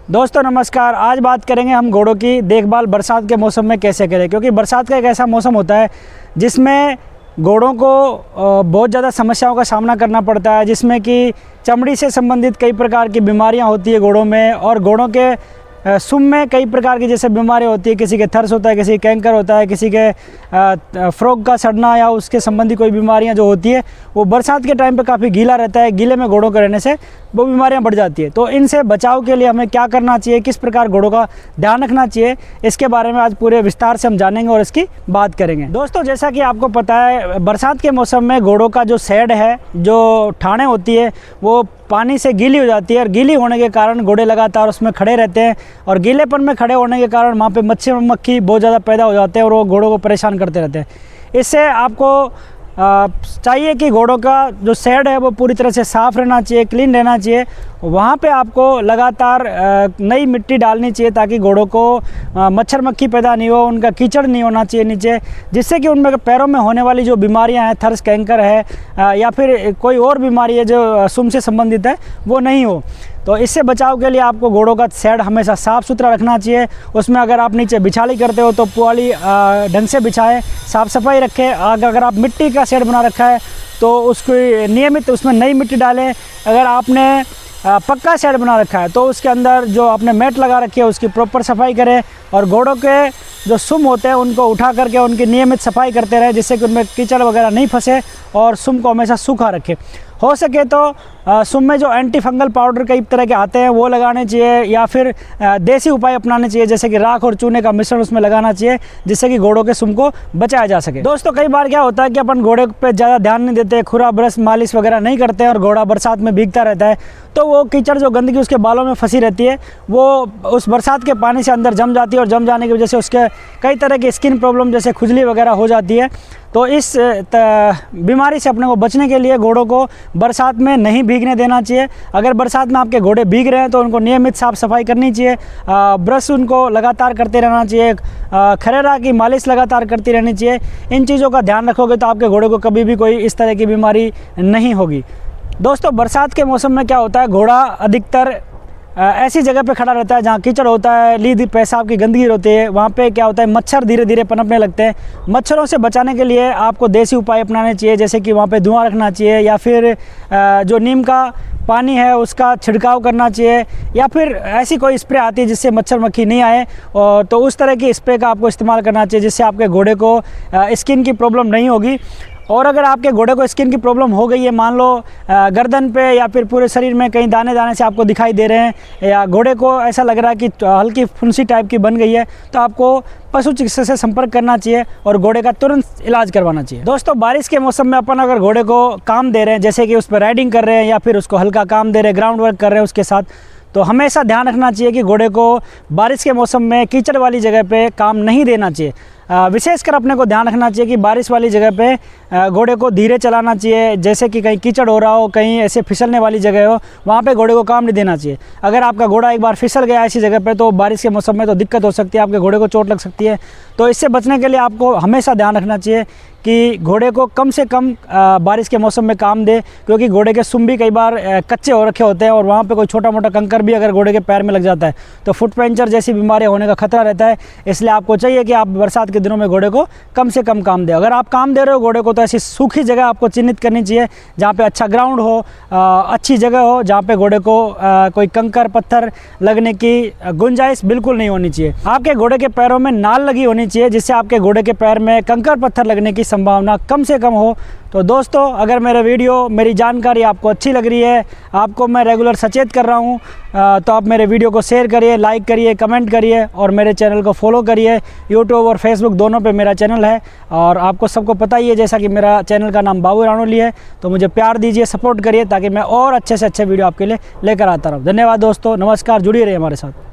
दोस्तों नमस्कार। आज बात करेंगे हम घोड़ों की देखभाल बरसात के मौसम में कैसे करें, क्योंकि बरसात का एक ऐसा मौसम होता है जिसमें घोड़ों को बहुत ज़्यादा समस्याओं का सामना करना पड़ता है, जिसमें कि चमड़ी से संबंधित कई प्रकार की बीमारियां होती है घोड़ों में, और घोड़ों के सुम में कई प्रकार की जैसे बीमारी होती है। किसी के थर्स होता है, किसी के कैंकर होता है, किसी के फ्रॉग का सड़ना या उसके संबंधी कोई बीमारियां जो होती है वो बरसात के टाइम पे काफ़ी गीला रहता है। गीले में घोड़ों के रहने से वो बीमारियां बढ़ जाती है। तो इनसे बचाव के लिए हमें क्या करना चाहिए, किस प्रकार घोड़ों का ध्यान रखना चाहिए, इसके बारे में आज पूरे विस्तार से हम जानेंगे और इसकी बात करेंगे। दोस्तों जैसा कि आपको पता है, बरसात के मौसम में घोड़ों का जो सैड है, जो ठाणे होती है, वो पानी से गीली हो जाती है, और गीली होने के कारण घोड़े लगातार उसमें खड़े रहते हैं, और गीलेपन में खड़े होने के कारण वहाँ पे मच्छर मक्खी बहुत ज़्यादा पैदा हो जाते हैं और वो घोड़ों को परेशान करते रहते हैं। इससे आपको चाहिए कि घोड़ों का जो शेड है वो पूरी तरह से साफ़ रहना चाहिए, क्लीन रहना चाहिए। वहाँ पे आपको लगातार नई मिट्टी डालनी चाहिए ताकि घोड़ों को मच्छर मक्खी पैदा नहीं हो, उनका कीचड़ नहीं होना चाहिए नीचे, जिससे कि उनमें पैरों में होने वाली जो बीमारियाँ हैं, थर्स कैंकर है या फिर कोई और बीमारी है जो सुम से संबंधित है, वो नहीं हो। तो इससे बचाव के लिए आपको घोड़ों का शेड हमेशा साफ़ सुथरा रखना चाहिए। उसमें अगर आप नीचे बिछाली करते हो तो पुआली ढंग से बिछाएं, साफ़ सफाई रखें। अगर आप मिट्टी का शेड बना रखा है तो उसको नियमित उसमें नई मिट्टी डालें। अगर आपने पक्का शेड बना रखा है तो उसके अंदर जो आपने मैट लगा रखी है उसकी प्रॉपर सफाई करें, और घोड़ों के जो सुम होते हैं उनको उठा करके उनकी नियमित सफाई करते रहें, जिससे कि उनमें कीचड़ वगैरह नहीं फंसे, और सुम को हमेशा सूखा रखें। हो सके तो सुम में जो एंटी फंगल पाउडर कई तरह के आते हैं वो लगाने चाहिए, या फिर देसी उपाय अपनाने चाहिए, जैसे कि राख और चूने का मिश्रण उसमें लगाना चाहिए, जिससे कि घोड़ों के सुम को बचाया जा सके। दोस्तों कई बार क्या होता है कि अपन घोड़े पे ज़्यादा ध्यान नहीं देते, खुरा ब्रश मालिश वगैरह नहीं करते हैं, और घोड़ा बरसात में भीगता रहता है, तो वो कीचड़ जो गंदगी उसके बालों में फंसी रहती है वो उस बरसात के पानी से अंदर जम जाती है, और जम जाने की वजह से उसके कई तरह की स्किन प्रॉब्लम जैसे खुजली वगैरह हो जाती है। तो इस बीमारी से अपने को बचने के लिए घोड़ों को बरसात में नहीं भीगने देना चाहिए। अगर बरसात में आपके घोड़े भीग रहे हैं तो उनको नियमित साफ़ सफाई करनी चाहिए, ब्रश उनको लगातार करते रहना चाहिए, खरेरा की मालिश लगातार करती रहनी चाहिए। इन चीज़ों का ध्यान रखोगे तो आपके घोड़े को कभी भी कोई इस तरह की बीमारी नहीं होगी। दोस्तों बरसात के मौसम में क्या होता है, घोड़ा अधिकतर ऐसी जगह पे खड़ा रहता है जहाँ कीचड़ होता है, लीद पेशाब की गंदगी होती है। वहाँ पे क्या होता है, मच्छर धीरे धीरे पनपने लगते हैं। मच्छरों से बचाने के लिए आपको देसी उपाय अपनाने चाहिए, जैसे कि वहाँ पे धुआं रखना चाहिए, या फिर जो नीम का पानी है उसका छिड़काव करना चाहिए, या फिर ऐसी कोई स्प्रे आती है जिससे मच्छर मक्खी नहीं आए, और तो उस तरह की स्प्रे का आपको इस्तेमाल करना चाहिए, जिससे आपके घोड़े को स्किन की प्रॉब्लम नहीं होगी। और अगर आपके घोड़े को स्किन की प्रॉब्लम हो गई है, मान लो गर्दन पे या फिर पूरे शरीर में कहीं दाने दाने से आपको दिखाई दे रहे हैं, या घोड़े को ऐसा लग रहा है कि हल्की फुंसी टाइप की बन गई है, तो आपको पशु चिकित्सक से संपर्क करना चाहिए और घोड़े का तुरंत इलाज करवाना चाहिए। दोस्तों बारिश के मौसम में अपन अगर घोड़े को काम दे रहे हैं, जैसे कि उस पर राइडिंग कर रहे हैं या फिर उसको हल्का काम दे रहे हैं, ग्राउंड वर्क कर रहे हैं उसके साथ, तो हमेशा ध्यान रखना चाहिए कि घोड़े को बारिश के मौसम में कीचड़ वाली जगह पे काम नहीं देना चाहिए। विशेषकर अपने को ध्यान रखना चाहिए कि बारिश वाली जगह पे घोड़े को धीरे चलाना चाहिए, जैसे कि कहीं कीचड़ हो रहा हो, कहीं ऐसे फिसलने वाली जगह हो, वहाँ पे घोड़े को काम नहीं देना चाहिए। अगर आपका घोड़ा एक बार फिसल गया ऐसी जगह पे तो बारिश के मौसम में तो दिक्कत हो सकती है, आपके घोड़े को चोट लग सकती है। तो इससे बचने के लिए आपको हमेशा ध्यान रखना चाहिए कि घोड़े को कम से कम बारिश के मौसम में काम दे, क्योंकि घोड़े के सुम भी कई बार कच्चे हो रखे होते हैं, और वहाँ पे कोई छोटा मोटा कंकर भी अगर घोड़े के पैर में लग जाता है तो फुट पंचर जैसी बीमारियाँ होने का खतरा रहता है। इसलिए आपको चाहिए कि आप बरसात के दिनों में घोड़े को कम से कम काम दें। अगर आप काम दे रहे हो घोड़े को तो ऐसी सूखी जगह आपको चिन्हित करनी चाहिए जहाँ पे अच्छा ग्राउंड हो, अच्छी जगह हो, जहाँ पे घोड़े को कोई कंकर पत्थर लगने की गुंजाइश बिल्कुल नहीं होनी चाहिए। आपके घोड़े के पैरों में नाल लगी होनी चाहिए, जिससे आपके घोड़े के पैर में कंकर पत्थर लगने की संभावना कम से कम हो। तो दोस्तों अगर मेरी जानकारी आपको अच्छी लग रही है, आपको मैं रेगुलर सचेत कर रहा हूँ, तो आप मेरे वीडियो को शेयर करिए, लाइक करिए, कमेंट करिए, और मेरे चैनल को फॉलो करिए। यूट्यूब और फेसबुक दोनों पे मेरा चैनल है, और आपको सबको पता ही है जैसा कि मेरा चैनल का नाम बाबू रानोली है। तो मुझे प्यार दीजिए, सपोर्ट करिए, ताकि मैं और अच्छे से अच्छे वीडियो आपके लिए लेकर आता रहूँ। धन्यवाद दोस्तों, नमस्कार, जुड़िए रहिए हमारे साथ।